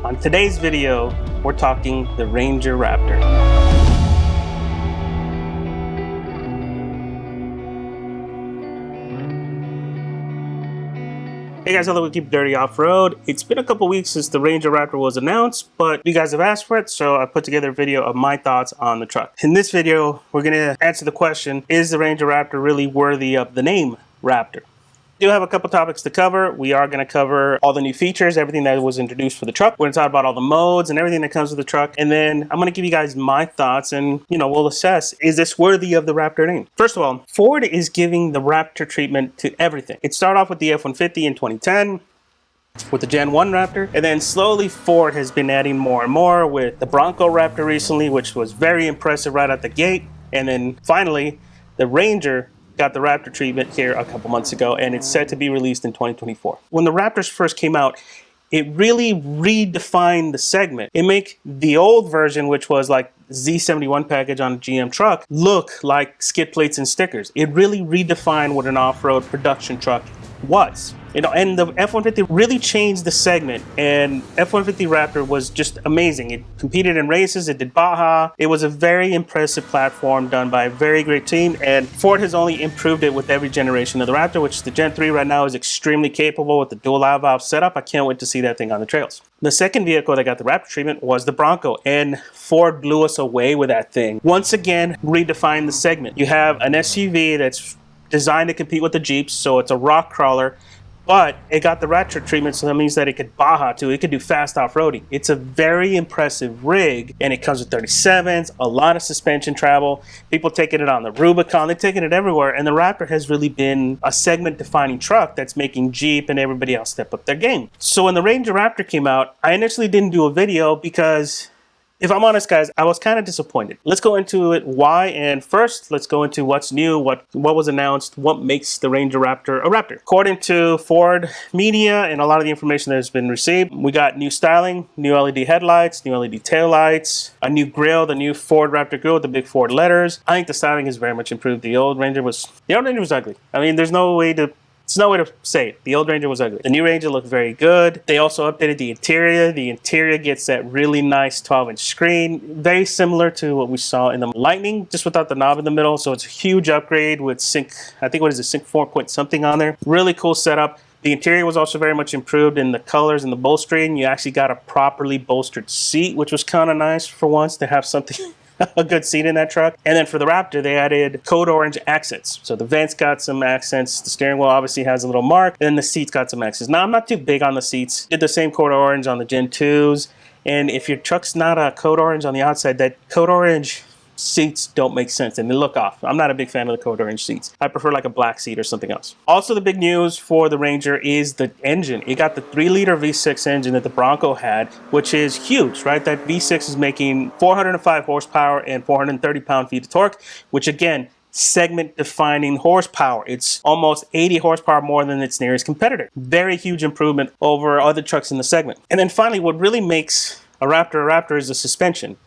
On today's video, we're talking the Ranger Raptor. Hey guys, hello, we keep dirty off-road. It's been a couple weeks since the Ranger Raptor was announced, but you guys have asked for it, so I put together a video of my thoughts on the truck. In this video, we're going to answer the question, is the Ranger Raptor really worthy of the name Raptor? We do have a couple topics to cover. We are going to cover all the new features, everything that was introduced for the truck. We're going to talk about all the modes and everything that comes with the truck. And then I'm going to give you guys my thoughts and, we'll assess, is this worthy of the Raptor name? First of all, Ford is giving the Raptor treatment to everything. It started off with the F-150 in 2010. With the Gen 1 Raptor, and then slowly Ford has been adding more and more with the Bronco Raptor recently, which was very impressive right out the gate. And then finally, the Ranger got the Raptor treatment here a couple months ago, and it's set to be released in 2024. When the Raptors first came out, it really redefined the segment. It made the old version, which was like Z71 package on a GM truck, look like skid plates and stickers. It really redefined what an off-road production truck was. And the F-150 really changed the segment, and F-150 Raptor was just amazing. It competed in races, it did Baja. It was a very impressive platform done by a very great team, and Ford has only improved it with every generation of the Raptor, which the Gen 3 right now is extremely capable with the dual live valve setup. I can't wait to see that thing on the trails. The second vehicle that got the Raptor treatment was the Bronco, and Ford blew us away with that thing. Once again, redefined the segment. You have an SUV that's designed to compete with the Jeeps, so it's a rock crawler, but it got the Raptor treatment, so that means that it could Baja too. It could do fast off-roading. It's a very impressive rig, and it comes with 37s, a lot of suspension travel. People taking it on the Rubicon, they're taking it everywhere, and the Raptor has really been a segment-defining truck that's making Jeep and everybody else step up their game. So when the Ranger Raptor came out, I initially didn't do a video because, if I'm honest, guys, I was kind of disappointed. Let's go into it, why, and first, let's go into what's new, what was announced, what makes the Ranger Raptor a Raptor. According to Ford Media and a lot of the information that has been received, we got new styling, new LED headlights, new LED taillights, a new grille, the new Ford Raptor grille with the big Ford letters. I think the styling is very much improved. The old Ranger was ugly. I mean, there's no way to say it. The old Ranger was ugly. The new Ranger looked very good. They also updated the interior. The interior gets that really nice 12-inch screen, very similar to what we saw in the Lightning, just without the knob in the middle. So it's a huge upgrade with Sync, I think, Sync 4 point something on there. Really cool setup. The interior was also very much improved in the colors and the bolstering. You actually got a properly bolstered seat, which was kind of nice for once to have something a good seat in that truck. And then for the Raptor, they added code orange accents. So the vents got some accents. The steering wheel obviously has a little mark. And the seats got some accents. Now, I'm not too big on the seats. Did the same code orange on the Gen 2s. And if your truck's not a code orange on the outside, that code orange seats don't make sense and they look off. I'm not a big fan of the code orange seats. I prefer like a black seat or something else. Also, the big news for the Ranger is the engine. It got the 3-liter V6 engine that the Bronco had, which is huge, right? That V6 is making 405 horsepower and 430 pound-feet of torque, which again, segment-defining horsepower. It's almost 80 horsepower more than its nearest competitor. Very huge improvement over other trucks in the segment. And then finally, what really makes a Raptor is the suspension.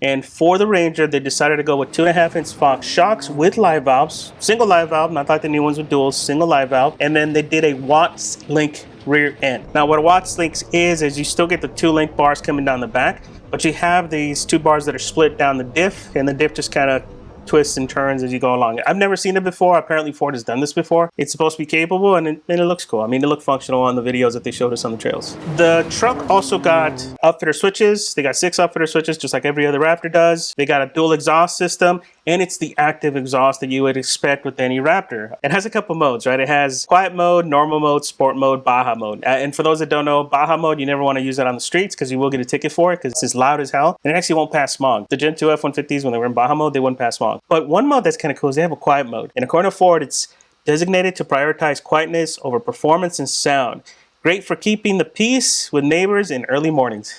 And for the Ranger, they decided to go with 2.5-inch Fox shocks with live valves, single live valve, not like the new ones with duals, single live valve. And then they did a Watts link rear end. Now, what a Watts link is you still get the 2 link bars coming down the back, but you have these 2 bars that are split down the diff, and the diff just kind of twists and turns as you go along. I've never seen it before. Apparently Ford has done this before. It's supposed to be capable, and it looks cool. I mean, it looked functional on the videos that they showed us on the trails. The truck also got upfitter switches. They got 6 upfitter switches, just like every other Raptor does. They got a dual exhaust system, and it's the active exhaust that you would expect with any Raptor. It has a couple modes, right? It has quiet mode, normal mode, sport mode, Baja mode. And for those that don't know, Baja mode, you never want to use it on the streets because you will get a ticket for it because it's loud as hell, and it actually won't pass smog. The Gen 2 F-150s, when they were in Baja mode, they wouldn't pass smog. But one mode that's kind of cool is they have a quiet mode. And according to Ford, it's designated to prioritize quietness over performance and sound. Great for keeping the peace with neighbors in early mornings.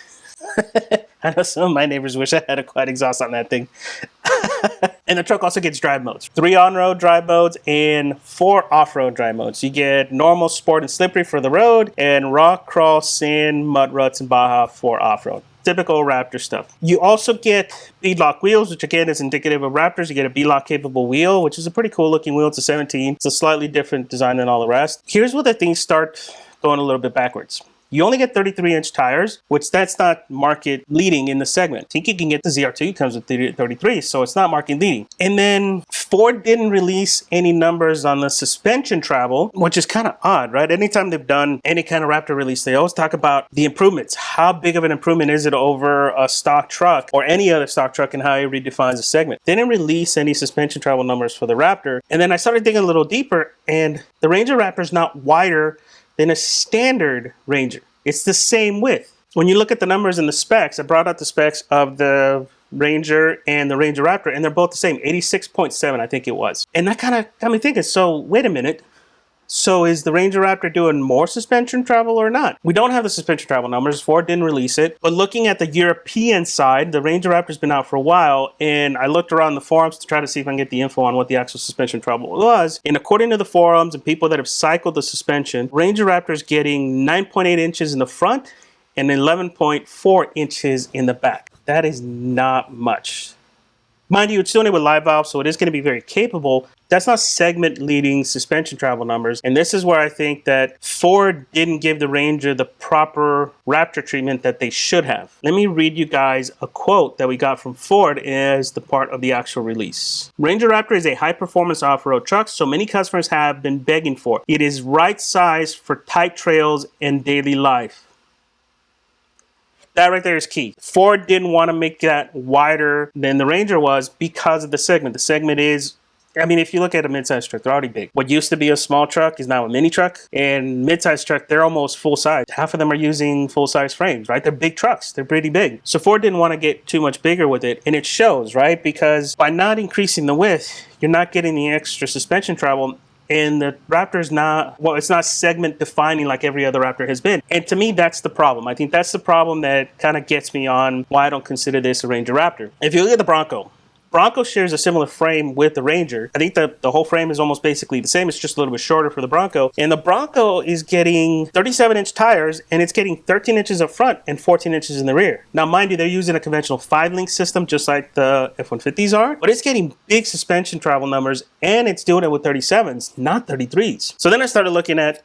I know some of my neighbors wish I had a quiet exhaust on that thing. And the truck also gets drive modes. 3 on-road drive modes and 4 off-road drive modes. You get normal, sport, and slippery for the road, and rock, crawl, sand, mud ruts, and Baja for off-road. Typical Raptor stuff. You also get beadlock wheels, which again is indicative of Raptors. You get a beadlock capable wheel, which is a pretty cool looking wheel. It's a 17. It's a slightly different design than all the rest. Here's where the things start going a little bit backwards. You only get 33-inch tires, which that's not market leading in the segment. I think you can get the ZR2, it comes with 33, so it's not market leading. And then Ford didn't release any numbers on the suspension travel, which is kind of odd, right? Anytime they've done any kind of Raptor release, they always talk about the improvements. How big of an improvement is it over a stock truck or any other stock truck, and how it redefines a segment. They didn't release any suspension travel numbers for the Raptor. And then I started digging a little deeper, and the Ranger Raptor is not wider than a standard Ranger. It's the same width. When you look at the numbers and the specs, I brought out the specs of the Ranger and the Ranger Raptor, and they're both the same, 86.7, I think it was. And that kind of got me thinking, so wait a minute. So is the Ranger Raptor doing more suspension travel or not? We don't have the suspension travel numbers. Ford didn't release it. But looking at the European side, the Ranger Raptor's been out for a while, and I looked around the forums to try to see if I can get the info on what the actual suspension travel was. And according to the forums and people that have cycled the suspension, Ranger Raptor's getting 9.8 inches in the front and 11.4 inches in the back. That is not much. Mind you, it's doing it with live valve, so it is going to be very capable. That's not segment leading suspension travel numbers. And this is where I think that Ford didn't give the Ranger the proper Raptor treatment that they should have. Let me read you guys a quote that we got from Ford as the part of the actual release. Ranger Raptor is a high performance off-road truck, so many customers have been begging for. It is right size for tight trails and daily life. That right there is key. Ford didn't want to make that wider than the Ranger was because of the segment. The segment is, I mean, if you look at a midsize truck, they're already big. What used to be a small truck is now a mini truck. And midsize truck, they're almost full size. Half of them are using full size frames, right? They're big trucks. They're pretty big. So Ford didn't want to get too much bigger with it. And it shows, right? Because by not increasing the width, you're not getting the extra suspension travel. And the Raptor is not, well, it's not segment defining like every other Raptor has been. And to me, that's the problem. I think that's the problem that kind of gets me on why I don't consider this a Ranger Raptor. If you look at the Bronco shares a similar frame with the Ranger. I think the whole frame is almost basically the same. It's just a little bit shorter for the Bronco. And the Bronco is getting 37-inch tires, and it's getting 13 inches up front and 14 inches in the rear. Now, mind you, they're using a conventional 5-link system, just like the F-150s are. But it's getting big suspension travel numbers, and it's doing it with 37s, not 33s. So then I started looking at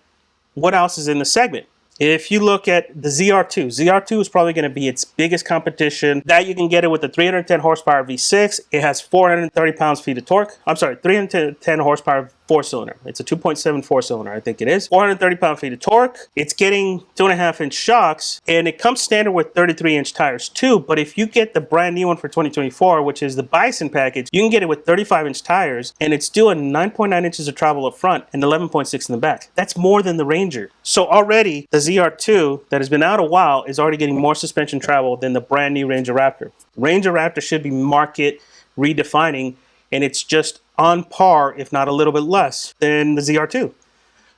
what else is in the segment. If you look at the ZR2 is probably going to be its biggest competition. That you can get it with the 310 horsepower V6. It has 430 pounds-feet of torque. I'm sorry, 310 horsepower 4-cylinder. It's a 2.7 4-cylinder, I think it is. 430 pound-feet of torque. It's getting 2.5-inch shocks, and it comes standard with 33-inch tires too. But if you get the brand new one for 2024, which is the Bison package, you can get it with 35-inch tires, and it's doing 9.9 inches of travel up front and 11.6 in the back. That's more than the Ranger. So already, the ZR2 that has been out a while is already getting more suspension travel than the brand new Ranger Raptor. Ranger Raptor should be market redefining, and it's just on par, if not a little bit less, than the ZR2,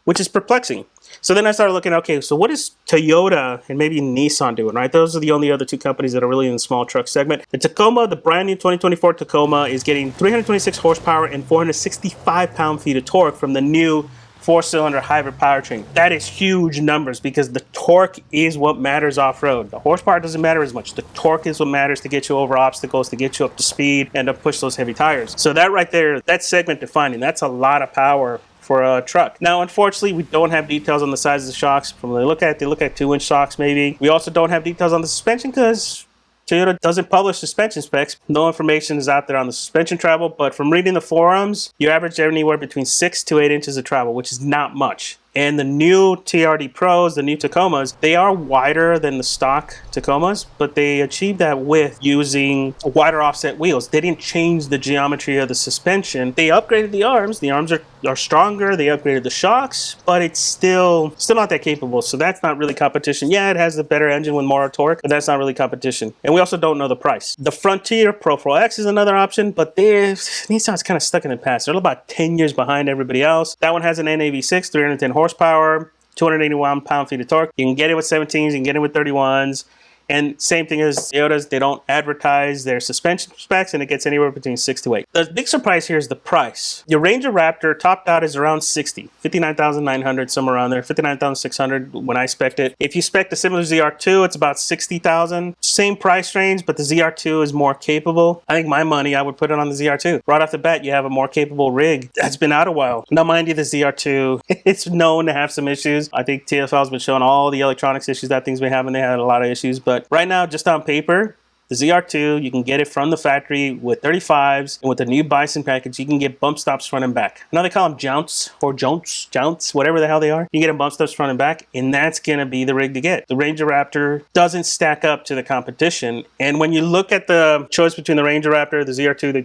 which is perplexing. So then I started looking, okay, so what is Toyota and maybe Nissan doing, right? Those are the only other two companies that are really in the small truck segment. The Tacoma, the brand new 2024 Tacoma, is getting 326 horsepower and 465 pound-feet of torque from the new 4-cylinder hybrid powertrain. That is huge numbers because the torque is what matters off-road. The horsepower doesn't matter as much. The torque is what matters to get you over obstacles, to get you up to speed, and to push those heavy tires. So that right there, that's segment defining. That's a lot of power for a truck. Now, unfortunately, we don't have details on the size of the shocks. From what they look at 2-inch shocks maybe. We also don't have details on the suspension because Toyota doesn't publish suspension specs. No information is out there on the suspension travel, but from reading the forums, you average anywhere between 6 to 8 inches of travel, which is not much. And the new TRD Pros, the new Tacomas, they are wider than the stock Tacomas, but they achieved that width using wider offset wheels. They didn't change the geometry of the suspension. They upgraded the arms. The arms are stronger. They upgraded the shocks, but it's still not that capable. So that's not really competition. Yeah, it has the better engine with more torque, but that's not really competition. And we also don't know the price. The Frontier Pro 4X is another option, but Nissan's kind of stuck in the past. They're about 10 years behind everybody else. That one has an NAV6, 310 horsepower, 281 pound-feet of torque. You can get it with 17s, you can get it with 31s. And same thing as Toyotas, they don't advertise their suspension specs, and it gets anywhere between 6 to 8. The big surprise here is the price. Your Ranger Raptor topped out is around 60, 59,900, somewhere around there, 59,600 when I spec'd it. If you spec a similar ZR2, it's about 60,000. Same price range, but the ZR2 is more capable. I think my money, I would put it on the ZR2. Right off the bat, you have a more capable rig that's been out a while. Now, mind you, the ZR2, it's known to have some issues. I think TFL's been showing all the electronics issues that thing's been having. They had a lot of issues, but right now, just on paper, the ZR2, you can get it from the factory with 35s, and with the new Bison package, you can get bump stops front and back. Now they call them jounts or jounts, whatever the hell they are. You can get them bump stops front and back, and that's gonna be the rig to get. The Ranger Raptor doesn't stack up to the competition, and when you look at the choice between the Ranger Raptor, the ZR2, the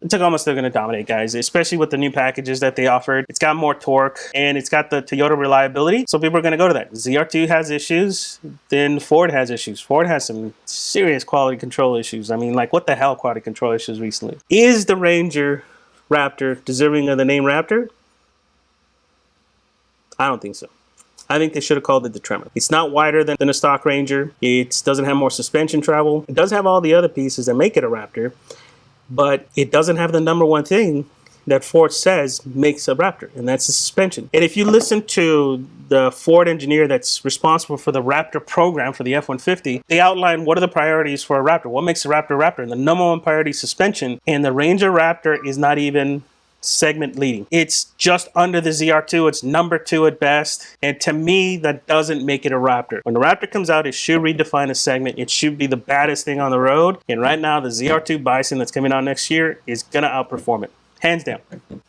Tacoma's still gonna dominate, guys, especially with the new packages that they offered. It's got more torque, and it's got the Toyota reliability, so people are gonna go to that. ZR2 has issues, then Ford has issues. Ford has some serious quality control issues. I mean, like, what the hell quality control issues recently? Is the Ranger Raptor deserving of the name Raptor? I don't think so. I think they should have called it the Tremor. It's not wider than a stock Ranger. It doesn't have more suspension travel. It does have all the other pieces that make it a Raptor, but it doesn't have the number one thing that Ford says makes a Raptor, and that's the suspension. And if you listen to the Ford engineer that's responsible for the Raptor program for the F-150, they outline what are the priorities for a Raptor, what makes a Raptor Raptor, and the number one priority is suspension, and the Ranger Raptor is not even segment leading. It's just under the ZR2. It's number 2 at best, and to me, that doesn't make it a Raptor. When the Raptor comes out, it should redefine a segment. It should be the baddest thing on the road, and right now, the ZR2 Bison that's coming out next year is gonna outperform it. Hands down.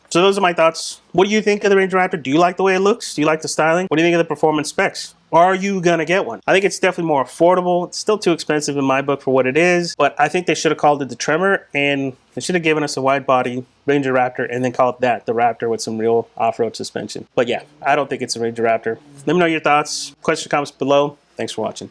So those are my thoughts. What do you think of the Ranger Raptor? Do you like the way it looks? Do you like the styling? What do you think of the performance specs? Are you gonna get one? I think it's definitely more affordable. It's still too expensive in my book for what it is, but I think they should have called it the Tremor, and they should have given us a wide body Ranger Raptor and then called that the Raptor with some real off-road suspension. But yeah, I don't think it's a Ranger Raptor. Let me know your thoughts. Questions, comments below. Thanks for watching.